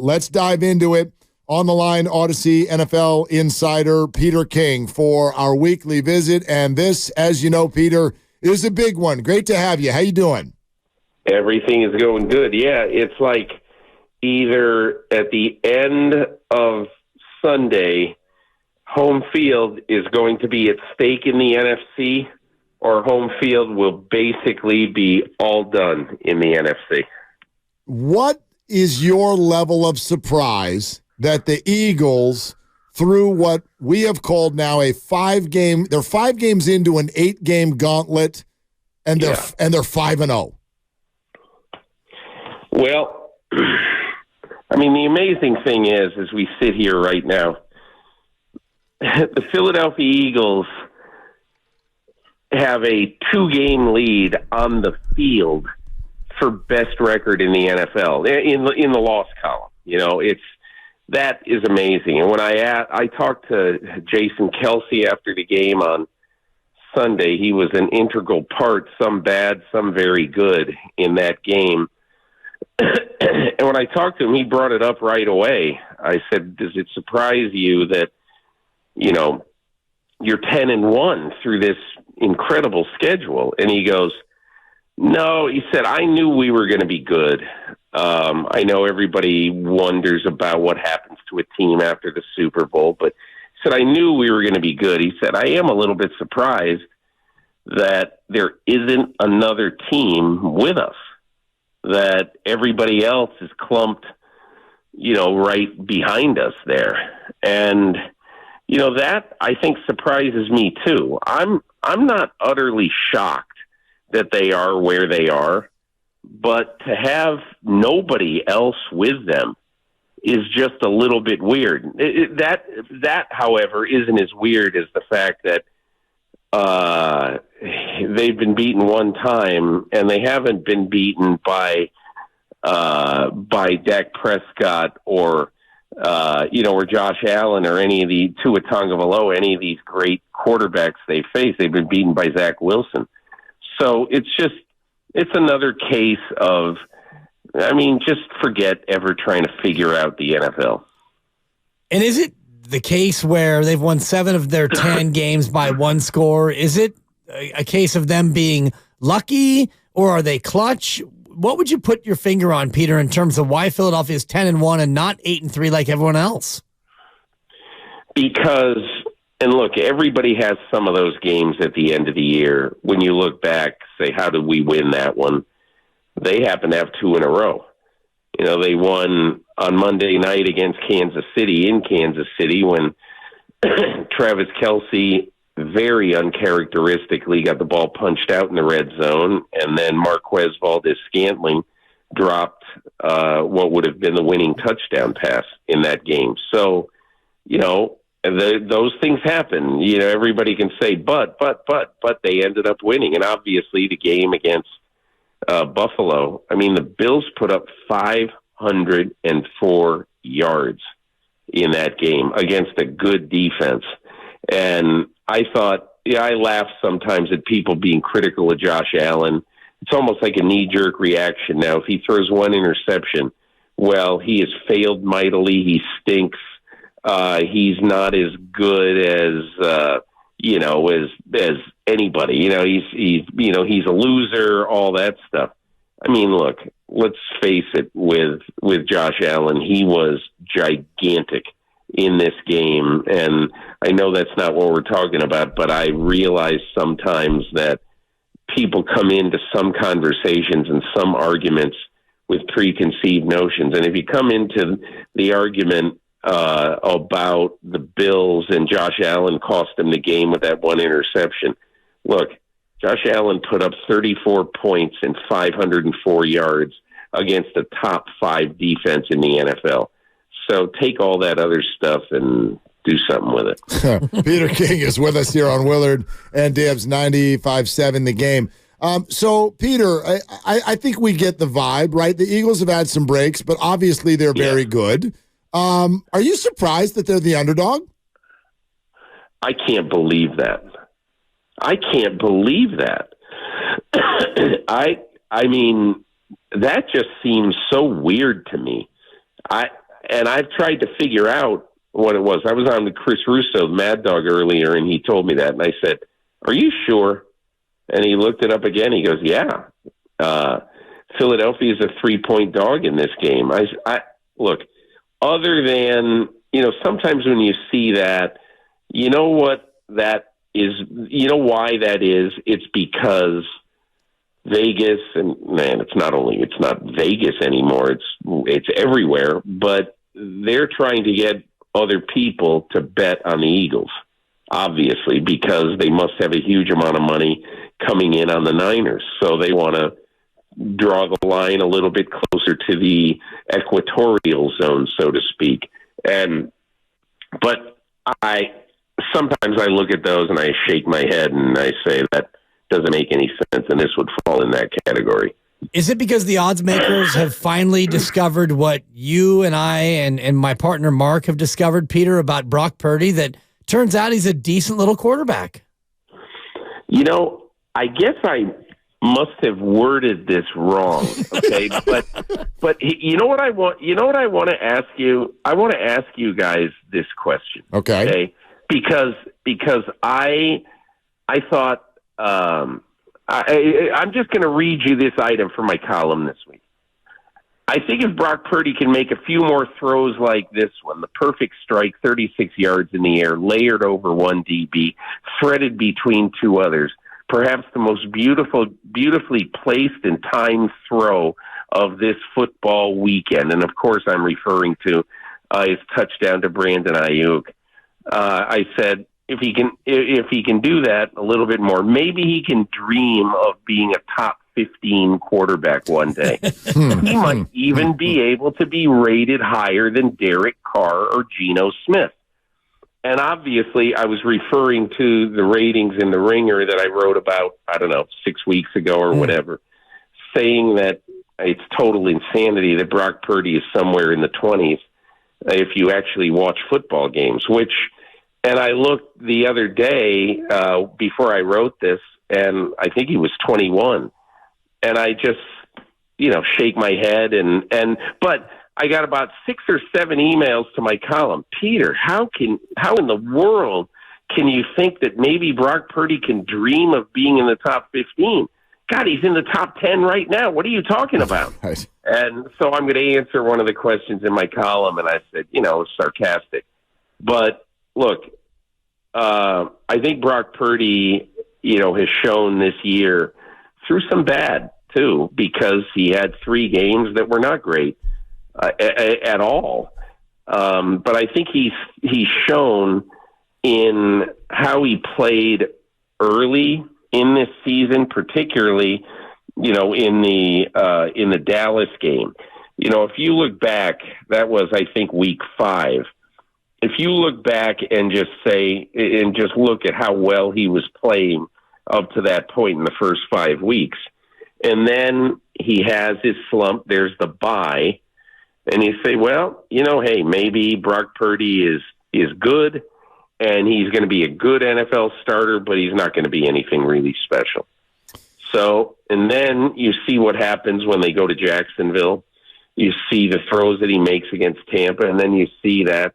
Let's dive into it. On the line, Odyssey NFL insider Peter King for our weekly visit. And this, as you know, Peter, is a big one. Great to have you. How you doing? Everything is going good. Yeah, it's like either at the end of Sunday, home field is going to be at stake in the NFC, or home field will basically be all done in the NFC. What is your level of surprise that the Eagles, through what we have called now a 5-game, they're 5 games into an 8-game gauntlet, and they're 5-0? Well, I mean, the amazing thing is, as we sit here right now, the Philadelphia Eagles have a 2-game lead on the field for best record in the NFL in the loss column. You know, that is amazing. And when I talked to Jason Kelsey after the game on Sunday, he was an integral part, some bad, some very good in that game. And when I talked to him, he brought it up right away. I said, does it surprise you that, you know, you're 10-1 through this incredible schedule? And he goes, no, he said, I knew we were going to be good. I know everybody wonders about what happens to a team after the Super Bowl, but he said, I knew we were going to be good. He said, I am a little bit surprised that there isn't another team with us, that everybody else is clumped, you know, right behind us there. And, you know, that I think surprises me too. I'm not utterly shocked that they are where they are, but to have nobody else with them is just a little bit weird. That, however, isn't as weird as the fact that they've been beaten one time, and they haven't been beaten by Dak Prescott or Josh Allen or any of the Tua Tagovailoa, any of these great quarterbacks they face. They've been beaten by Zach Wilson. So it's another case of, I mean, just forget ever trying to figure out the NFL. And is it the case where they've won 7 of their 10 games by 1 score? Is it a case of them being lucky, or are they clutch? What would you put your finger on, Peter, in terms of why Philadelphia is 10-1 and not 8-3 like everyone else? Because, and look, everybody has some of those games at the end of the year. When you look back, say, how did we win that one? They happen to have 2 in a row. You know, they won on Monday night against Kansas City in Kansas City when Travis Kelce very uncharacteristically got the ball punched out in the red zone, and then Marquez Valdes-Scantling dropped what would have been the winning touchdown pass in that game. So, you know, those things happen. You know, everybody can say, but they ended up winning. And obviously the game against Buffalo, I mean, the Bills put up 504 yards in that game against a good defense. And I thought, I laugh sometimes at people being critical of Josh Allen. It's almost like a knee-jerk reaction now. If he throws one interception, well, he has failed mightily. He stinks. He's not as good as anybody. You know, he's a loser, all that stuff. I mean, look, let's face it, with Josh Allen, he was gigantic in this game. And I know that's not what we're talking about, but I realize sometimes that people come into some conversations and some arguments with preconceived notions. And if you come into the argument about the Bills and Josh Allen cost them the game with that one interception, look, Josh Allen put up 34 points and 504 yards against a top 5 defense in the NFL. So take all that other stuff and do something with it. Peter King is with us here on Willard and Dibs 95.7 The Game. So, Peter, I think we get the vibe, right? The Eagles have had some breaks, but obviously they're very good. Are you surprised that they're the underdog? I can't believe that. I can't believe that. I mean, that just seems so weird to me. And I've tried to figure out what it was. I was on with Chris Russo, Mad Dog, earlier, and he told me that. And I said, "Are you sure?" And he looked it up again. He goes, "Yeah. Philadelphia is a 3-point dog in this game." I look, other than, sometimes when you see that, you know what that is, you know why that is? It's because Vegas, and man, it's not Vegas anymore. It's everywhere, but they're trying to get other people to bet on the Eagles, obviously, because they must have a huge amount of money coming in on the Niners. So they want to draw the line a little bit closer to the equatorial zone, so to speak. But sometimes I look at those and I shake my head and I say that doesn't make any sense, and this would fall in that category. Is it because the odds makers have finally discovered what you and I and my partner Mark have discovered, Peter, about Brock Purdy, that turns out he's a decent little quarterback? I guess I must have worded this wrong, okay? but you know what I want to ask you? I want to ask you guys this question, okay? Because I thought I'm just going to read you this item from my column this week. I think if Brock Purdy can make a few more throws like this one, the perfect strike, 36 yards in the air, layered over one DB, threaded between two others, perhaps the most beautifully placed and timed throw of this football weekend. And of course, I'm referring to his touchdown to Brandon Ayuk. I said, if he can do that a little bit more, maybe he can dream of being a top 15 quarterback one day. He might even be able to be rated higher than Derek Carr or Geno Smith. And obviously, I was referring to the ratings in the Ringer that I wrote about, 6 weeks ago or whatever, saying that it's total insanity that Brock Purdy is somewhere in the 20s if you actually watch football games, and I looked the other day before I wrote this, and I think he was 21. And I just, shake my head. But I got about 6 or 7 emails to my column. Peter, how in the world can you think that maybe Brock Purdy can dream of being in the top 15? God, he's in the top 10 right now. What are you talking about? Right. And so I'm going to answer one of the questions in my column, and I said, it's sarcastic. But look, I think Brock Purdy, has shown this year through some bad too, because he had 3 games that were not great at all. But I think he's shown in how he played early in this season, particularly, in the Dallas game. If you look back, that was, I think, week 5. If you look back and just look at how well he was playing up to that point in the first 5 weeks, and then he has his slump, there's the bye, and you say, well, hey, maybe Brock Purdy is good, and he's going to be a good NFL starter, but he's not going to be anything really special. So, and then you see what happens when they go to Jacksonville. You see the throws that he makes against Tampa, and then you see that,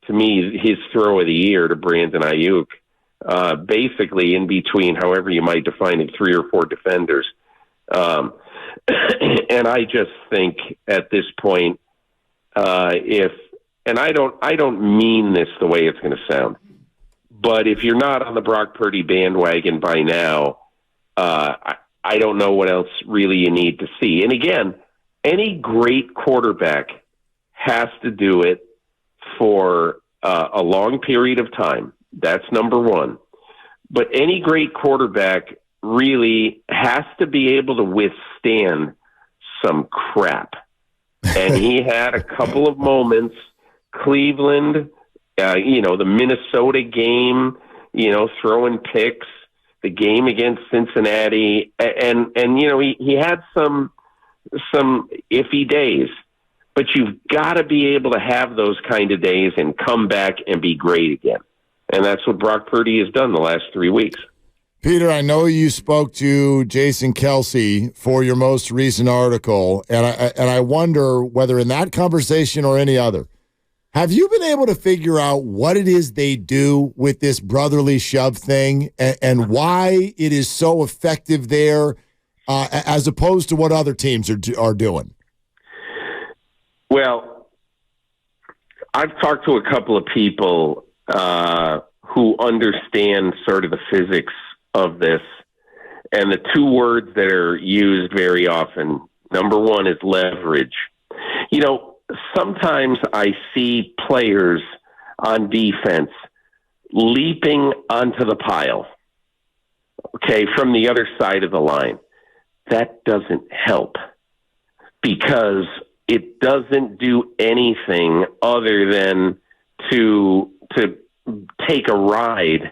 to me, his throw of the year to Brandon Ayuk, basically in between, however you might define it, 3 or 4 defenders. And I just think at this point, and I don't mean this the way it's going to sound, but if you're not on the Brock Purdy bandwagon by now, I don't know what else really you need to see. And again, any great quarterback has to do it for a long period of time. That's number one. But any great quarterback really has to be able to withstand some crap. And he had a couple of moments, Cleveland, the Minnesota game, throwing picks, the game against Cincinnati, and he had some iffy days. But you've got to be able to have those kind of days and come back and be great again. And that's what Brock Purdy has done the last 3 weeks. Peter, I know you spoke to Jason Kelsey for your most recent article, and I wonder whether in that conversation or any other, Have you been able to figure out what it is they do with this brotherly shove thing and why it is so effective there as opposed to what other teams are doing? Well, I've talked to a couple of people who understand sort of the physics of this, and the two words that are used very often, number one is leverage. You know, sometimes I see players on defense leaping onto the pile, okay, from the other side of the line. That doesn't help because it doesn't do anything other than to take a ride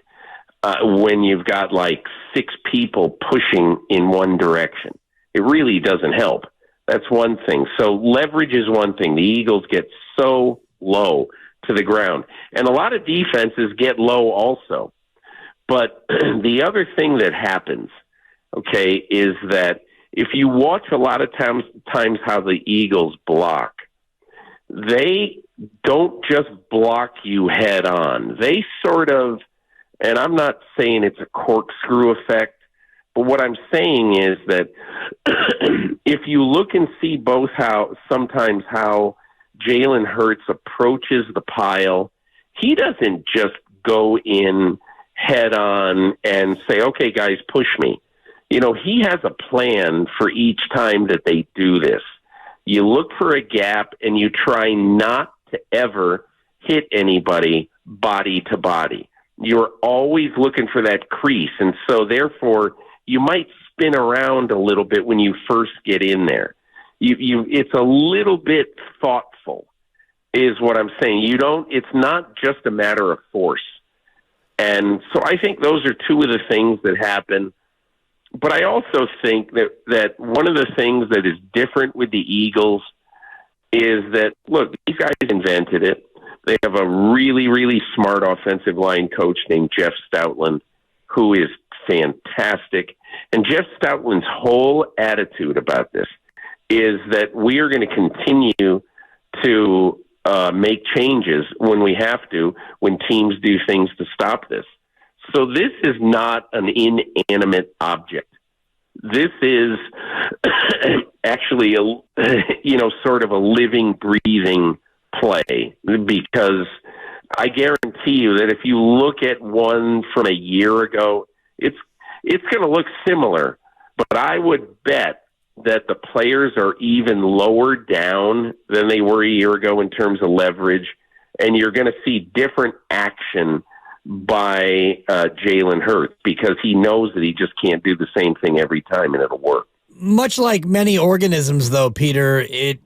when you've got like six people pushing in one direction. It really doesn't help. That's one thing. So leverage is one thing. The Eagles get so low to the ground. And a lot of defenses get low also. But the other thing that happens, okay, is that if you watch a lot of times how the Eagles block, they don't just block you head on. They sort of, and I'm not saying it's a corkscrew effect, but what I'm saying is that if you look and see both sometimes how Jalen Hurts approaches the pile, he doesn't just go in head on and say, okay, guys, push me. You know, he has a plan for each time that they do this. You look for a gap and you try not to ever hit anybody body to body. You're always looking for that crease. And so therefore, you might spin around a little bit when you first get in there. It's a little bit thoughtful, is what I'm saying. It's not just a matter of force. And so I think those are two of the things that happen. But I also think that one of the things that is different with the Eagles is that, look, these guys invented it. They have a really, really smart offensive line coach named Jeff Stoutland, who is fantastic. And Jeff Stoutland's whole attitude about this is that we are going to continue to make changes when we have to, when teams do things to stop this. So this is not an inanimate object. This is actually sort of a living, breathing play, because I guarantee you that if you look at one from a year ago, it's going to look similar, but I would bet that the players are even lower down than they were a year ago in terms of leverage, and you're going to see different action by Jalen Hurts because he knows that he just can't do the same thing every time and it'll work. Much like many organisms, though, Peter,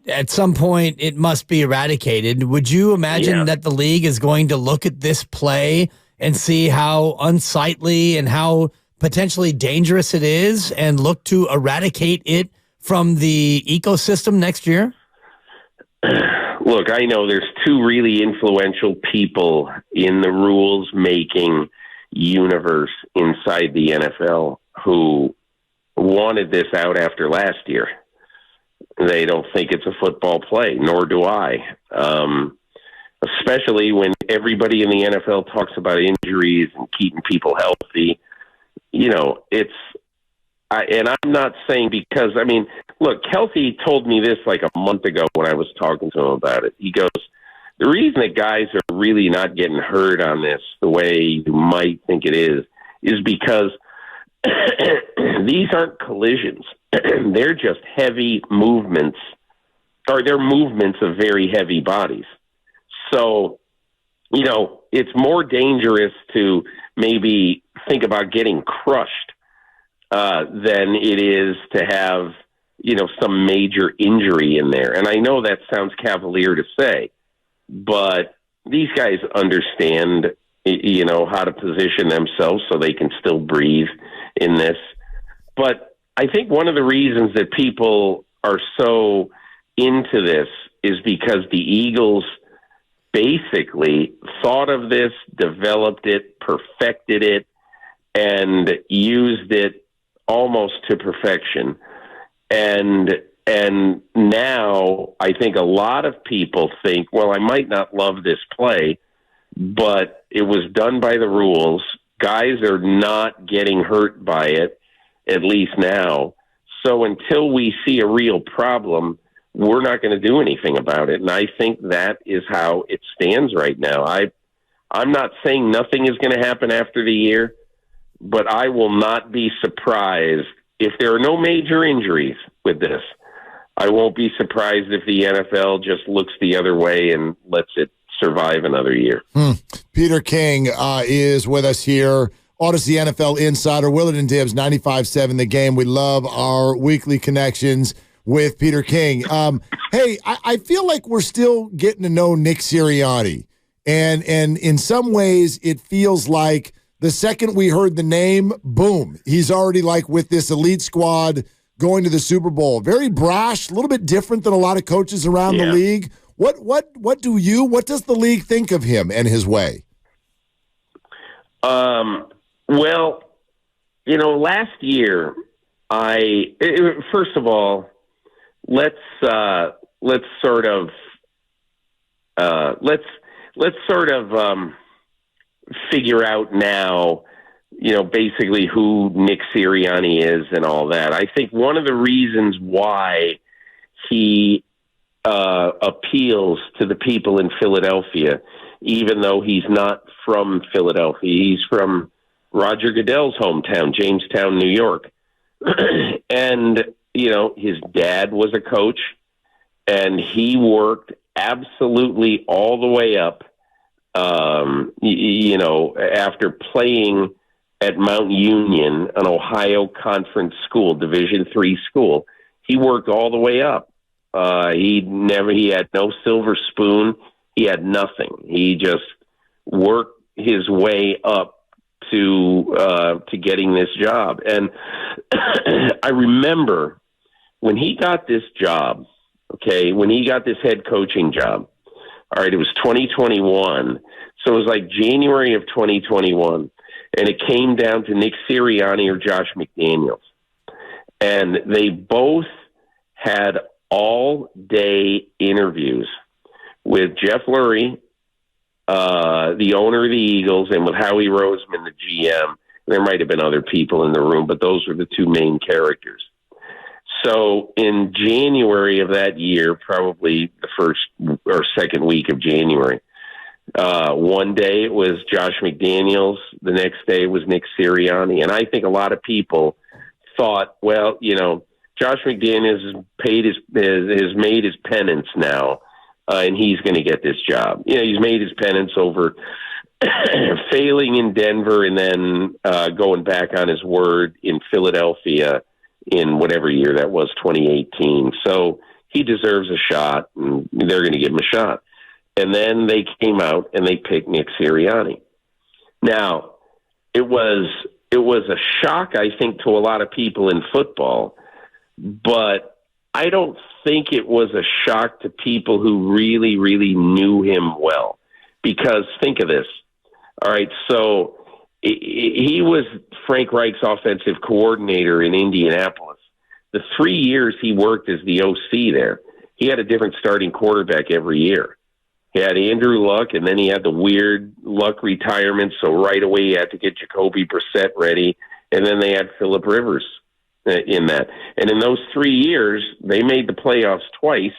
at some point it must be eradicated. Would you imagine that the league is going to look at this play and see how unsightly and how potentially dangerous it is and look to eradicate it from the ecosystem next year? Look, I know there's two really influential people in the rules-making universe inside the NFL who wanted this out after last year. They don't think it's a football play, nor do I. Especially when everybody in the NFL talks about injuries and keeping people healthy. You know, and I'm not saying because, I mean, look, Kelsey told me this like a month ago when I was talking to him about it. He goes, the reason that guys are really not getting hurt on this the way you might think it is because these aren't collisions. They're just heavy movements, or they're movements of very heavy bodies. So, you know, it's more dangerous to maybe think about getting crushed than it is to have, you know, some major injury in there. And I know that sounds cavalier to say, but these guys understand, you know, how to position themselves so they can still breathe in this. But I think one of the reasons that people are so into this is because the Eagles basically thought of this, developed it, perfected it, and used it almost to perfection. And And now I think a lot of people think, well, I might not love this play, but it was done by the rules. Guys are not getting hurt by it, at least now. So until we see a real problem, we're not going to do anything about it. And I think that is how it stands right now. I'm not saying nothing is going to happen after the year, but I will not be surprised if there are no major injuries with this. I won't be surprised if the NFL just looks the other way and lets it survive another year. Peter King is with us here. Odyssey NFL Insider, Willard and Dibs, 95.7 The Game. We love our weekly connections with Peter King. Hey, I feel like we're still getting to know Nick Sirianni. And in some ways, it feels like the second we heard the name, boom, he's already like with this elite squad going to the Super Bowl. Very brash, a little bit different than a lot of coaches around the league. What does the league think of him and his way? Well, last year, first of all, let's sort of figure out now, basically who Nick Sirianni is and all that. I think one of the reasons why he appeals to the people in Philadelphia, even though he's not from Philadelphia, he's from Roger Goodell's hometown, Jamestown, New York. And, his dad was a coach, and he worked absolutely all the way up, after playing at Mount Union, an Ohio Conference school, Division III school. He worked all the way up. He had no silver spoon. He had nothing. He just worked his way up to getting this job. And I remember when he got this job, when he got this head coaching job, all right, it was 2021. So it was like January of 2021. And it came down to Nick Sirianni or Josh McDaniels. And they both had all-day interviews with Jeff Lurie, the owner of the Eagles, and with Howie Roseman, the GM. There might have been other people in the room, but those were the two main characters. So in January of that year, probably the first or second week of January, one day it was Josh McDaniels. The next day it was Nick Sirianni. And I think a lot of people thought, well, Josh McDaniels has made his penance now, and he's going to get this job. He's made his penance over failing in Denver and then going back on his word in Philadelphia in whatever year that was, 2018. So he deserves a shot, and they're going to give him a shot. And then they came out and they picked Nick Sirianni. Now, it was a shock, I think, to a lot of people in football, but I don't think it was a shock to people who really, really knew him well. Because think of this. All right, so he was Frank Reich's offensive coordinator in Indianapolis. The 3 years he worked as the OC there, he had a different starting quarterback every year. He had Andrew Luck, and then he had the weird Luck retirement, so right away he had to get Jacoby Brissett ready, and then they had Phillip Rivers in that. And in those 3 years, they made the playoffs twice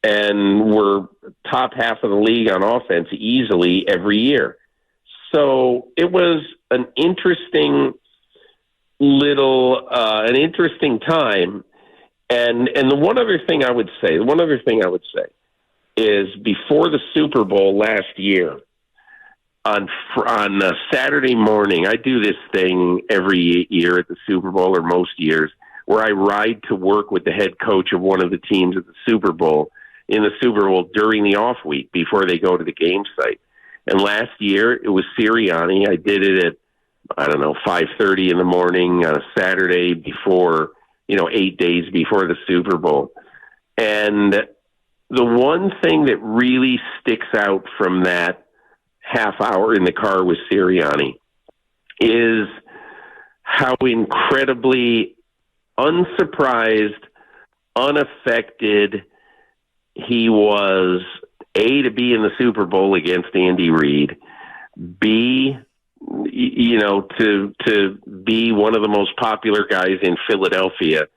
and were top half of the league on offense easily every year. So it was an interesting time. And the one other thing I would say is before the Super Bowl last year, on Saturday morning, I do this thing every year at the Super Bowl, or most years, where I ride to work with the head coach of one of the teams at the Super Bowl, in the Super Bowl during the off week before they go to the game site. And last year it was Sirianni. I did it at, 5:30 in the morning on a Saturday before, 8 days before the Super Bowl. And the one thing that really sticks out from that half hour in the car with Sirianni is how incredibly unsurprised, unaffected he was, A, to be in the Super Bowl against Andy Reid, B, to be one of the most popular guys in Philadelphia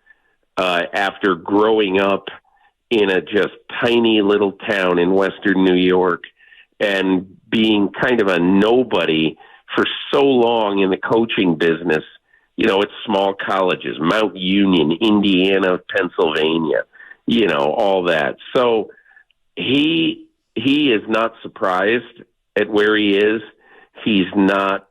after growing up in a just tiny little town in Western New York and being kind of a nobody for so long in the coaching business, at small colleges, Mount Union, Indiana, Pennsylvania, all that. So he is not surprised at where he is. He's not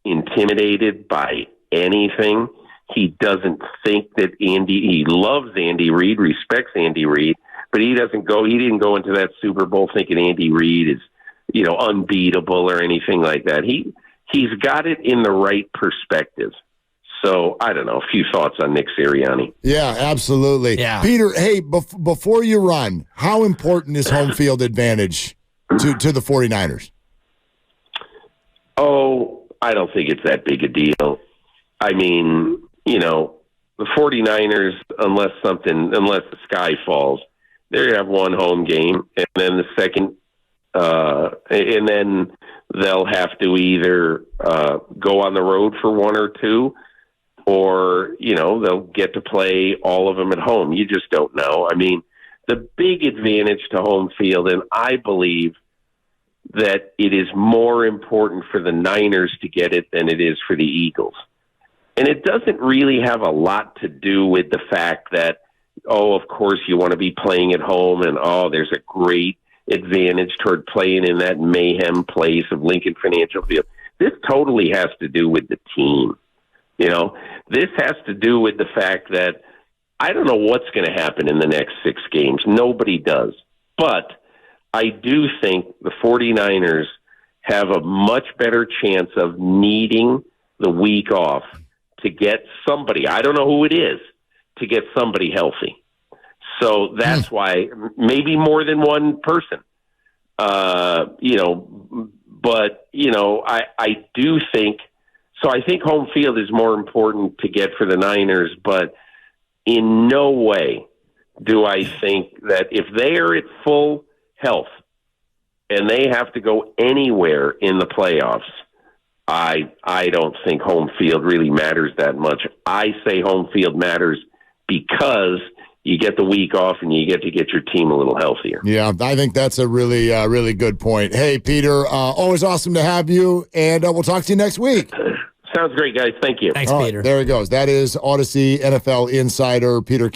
intimidated by anything. He doesn't think that he loves Andy Reid, respects Andy Reid, but he didn't go into that Super Bowl thinking Andy Reid is, unbeatable or anything like that. He's got it in the right perspective. So, I don't know, a few thoughts on Nick Sirianni. Yeah, absolutely. Yeah. Peter, hey, before you run, how important is home field advantage to the 49ers? Oh, I don't think it's that big a deal. I mean, the 49ers, unless the sky falls, they're going to have one home game, and then the second, and then they'll have to either go on the road for one or two, or, they'll get to play all of them at home. You just don't know. I mean, the big advantage to home field, and I believe that it is more important for the Niners to get it than it is for the Eagles. And it doesn't really have a lot to do with the fact that, of course you want to be playing at home and, there's a great advantage toward playing in that mayhem place of Lincoln Financial Field. This totally has to do with the team. This has to do with the fact that I don't know what's going to happen in the next 6 games. Nobody does. But I do think the 49ers have a much better chance of needing the week off to get somebody, I don't know who it is, to get somebody healthy. So that's why maybe more than one person, but, I do think, so I think home field is more important to get for the Niners, but in no way do I think that if they are at full health and they have to go anywhere in the playoffs, I don't think home field really matters that much. I say home field matters because you get the week off and you get to get your team a little healthier. Yeah, I think that's a really, really good point. Hey, Peter, always awesome to have you, and we'll talk to you next week. Sounds great, guys. Thank you. Thanks, Peter. There he goes. That is Odyssey NFL insider Peter